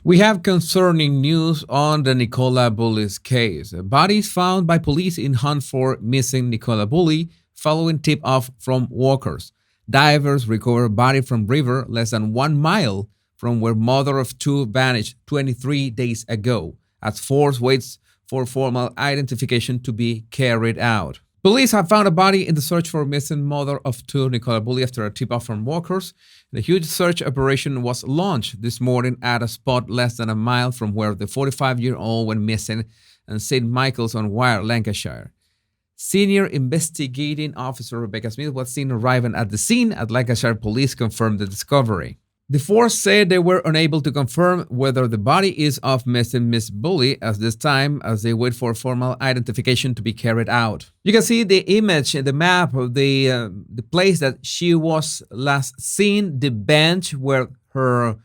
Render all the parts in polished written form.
We have concerning news on the Nicola Bully's case. Bodies found by police in hunt for missing Nicola Bully following tip-off from walkers. Divers recover body from river less than 1 mile from where mother of two vanished 23 days ago, as force waits for formal identification to be carried out. Police have found a body in the search for missing mother of two, Nicola Bully, after a tip-off from walkers. The huge search operation was launched this morning at a spot less than a mile from where the 45-year-old went missing in St. Michael's on Wyre, Lancashire. Senior investigating officer Rebecca Smith was seen arriving at the scene at Lancashire Police confirmed the discovery. The force said they were unable to confirm whether the body is of missing Miss Bully at this time as they wait for formal identification to be carried out. You can see the image, the map of the place that she was last seen, the bench where her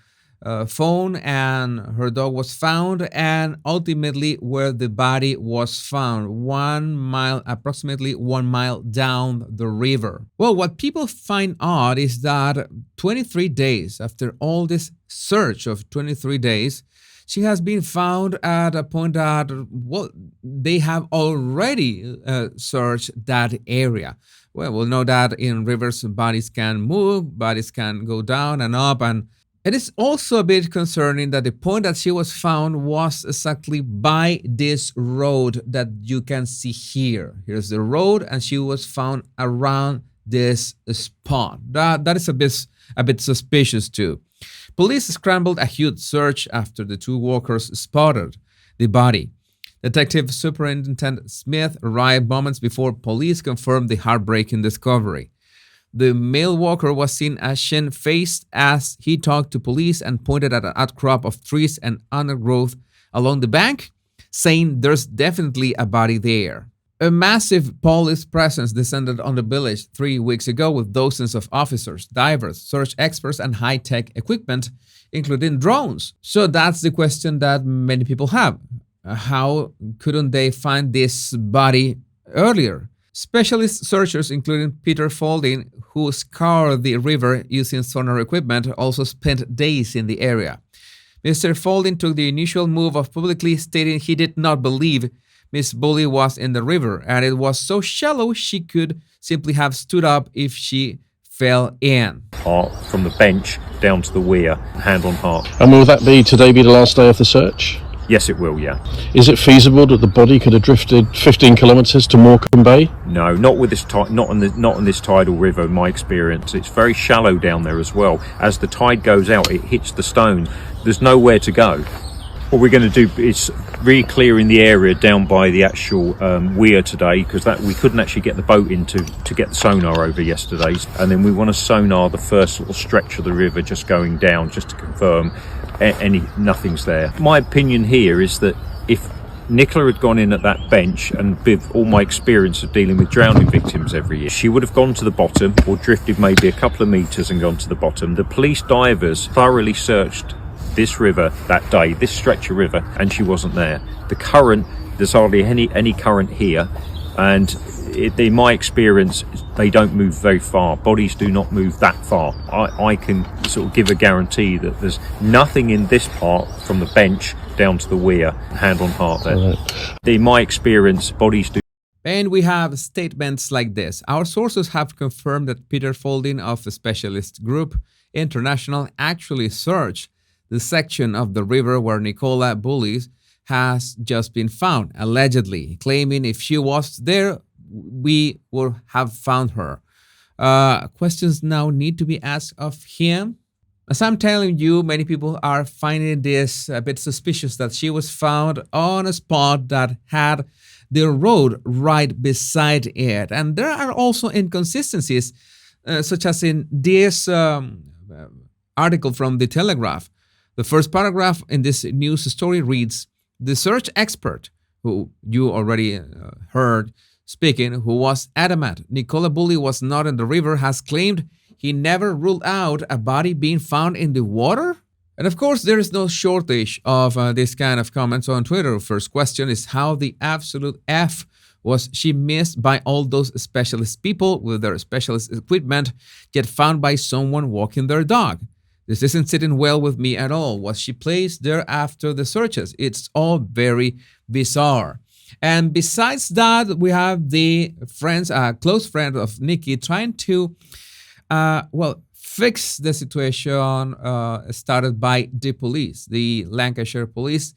phone and her dog was found, and ultimately where the body was found, 1 mile, approximately 1 mile down the river. Well, what people find odd is that 23 days after all this search of 23 days, she has been found at a point that, well, they have already searched that area. Well, we'll know that in rivers, bodies can move, bodies can go down and up, and it is also a bit concerning that the point that she was found was exactly by this road that you can see here. Here's the road, and she was found around this spot. That is a bit suspicious too. Police scrambled a huge search after the two walkers spotted the body. Detective Superintendent Smith arrived moments before police confirmed the heartbreaking discovery. The male walker was seen ashen-faced as he talked to police and pointed at an outcrop of trees and undergrowth along the bank, saying there's definitely a body there. A massive police presence descended on the village 3 weeks ago with dozens of officers, divers, search experts, and high-tech equipment, including drones. So that's the question that many people have. How couldn't they find this body earlier? Specialist searchers, including Peter Folding, who scoured the river using sonar equipment, also spent days in the area. Mr. Folding took the initial move of publicly stating he did not believe Miss Bully was in the river, and it was so shallow she could simply have stood up if she fell in. From the bench down to the weir, hand on heart. And will that today be the last day of the search? Yes, it will, yeah. Is it feasible that the body could have drifted 15 kilometres to Morecambe Bay? No, not with this not on this tidal river. In my experience, it's very shallow down there as well. As the tide goes out, it hits the stones. There's nowhere to go. What we're going to do is re-clearing the area down by the actual weir today, because we couldn't actually get the boat in to get the sonar over yesterday, and then we want to sonar the first little stretch of the river just going down, just to confirm nothing's there. My opinion here is that if Nicola had gone in at that bench, and with all my experience of dealing with drowning victims every year, she would have gone to the bottom or drifted maybe a couple of metres and gone to the bottom. The police divers thoroughly searched this river that day, this stretch of river, and she wasn't there. The current, there's hardly any current here, and in my experience, they don't move very far. Bodies do not move that far. I can sort of give a guarantee that there's nothing in this part from the bench down to the weir, hand on heart there. Right. In my experience, bodies do. And we have statements like this. Our sources have confirmed that Peter Folding of the Specialist Group International actually searched the section of the river where Nicola Bully has just been found, allegedly, claiming if she was there, we would have found her. Questions now need to be asked of him. As I'm telling you, many people are finding this a bit suspicious that she was found on a spot that had the road right beside it. And there are also inconsistencies, such as in this article from The Telegraph. The first paragraph in this news story reads, the search expert, who you already heard speaking, who was adamant Nicola Bully was not in the river, has claimed he never ruled out a body being found in the water. And of course, there is no shortage of this kind of comments on Twitter. First question is, how the absolute F was she missed by all those specialist people with their specialist equipment, yet found by someone walking their dog? This isn't sitting well with me at all. Was she placed there after the searches? It's all very bizarre. And besides that, we have the friends, close friend of Nikki, trying to, fix the situation started by the police, the Lancashire police,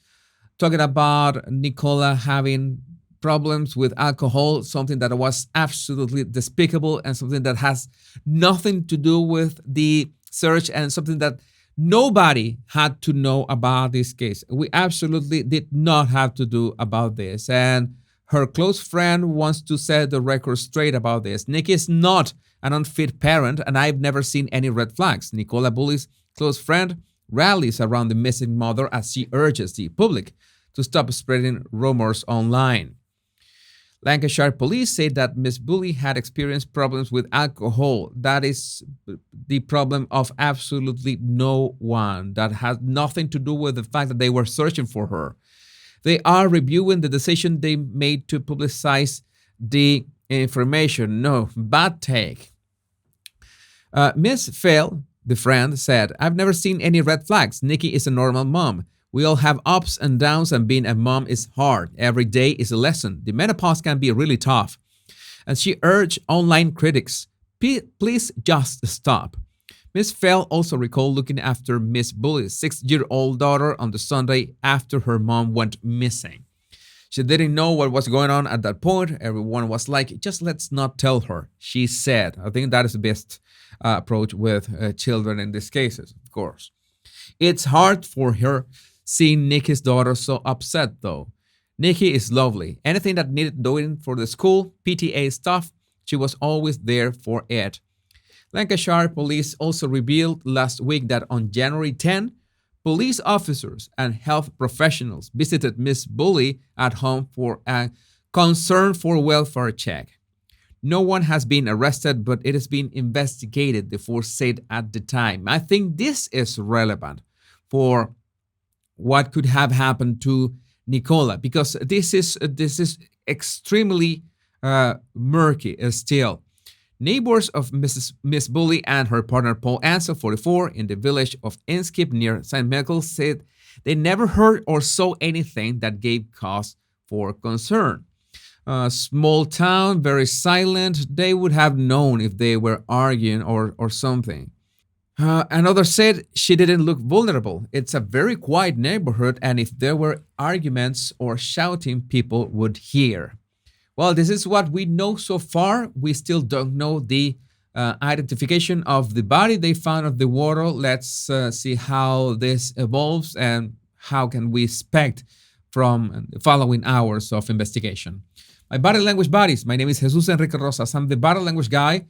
talking about Nicola having problems with alcohol, something that was absolutely despicable and something that has nothing to do with the search and something that nobody had to know about this case. We absolutely did not have to do about this. And her close friend wants to set the record straight about this. Nikki is not an unfit parent, and I've never seen any red flags. Nicola Bully's close friend rallies around the missing mother as she urges the public to stop spreading rumors online. Lancashire police say that Miss Bully had experienced problems with alcohol. That is the problem of absolutely no one. That has nothing to do with the fact that they were searching for her. They are reviewing the decision they made to publicize the information. No, bad take. Miss Phil, the friend, said, I've never seen any red flags. Nikki is a normal mom. We all have ups and downs, and being a mom is hard. Every day is a lesson. The menopause can be really tough. And she urged online critics, please just stop. Miss Fell also recalled looking after Miss Bully's 6-year-old daughter on the Sunday after her mom went missing. She didn't know what was going on at that point. Everyone was like, just let's not tell her, she said. I think that is the best approach with children in these cases, of course. It's hard for her seeing Nikki's daughter so upset, though. Nikki is lovely. Anything that needed doing for the school, PTA stuff, she was always there for it. Lancashire police also revealed last week that on January 10, police officers and health professionals visited Miss Bully at home for a concern for welfare check. No one has been arrested, but it is being investigated, the force said at the time. I think this is relevant for what could have happened to Nicola, because this is extremely murky still. Neighbors of Miss Bully and her partner Paul Ansel, 44, in the village of Inskip near St. Michael's said they never heard or saw anything that gave cause for concern. Small town, very silent. They would have known if they were arguing or something. Another said she didn't look vulnerable. It's a very quiet neighborhood, and if there were arguments or shouting, people would hear. Well, this is what we know so far. We still don't know the identification of the body they found of the water. Let's see how this evolves and how can we expect from the following hours of investigation. My body language buddies, my name is Jesus Enrique Rosas. I'm the body language guy.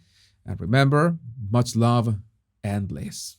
And remember, much love and bliss.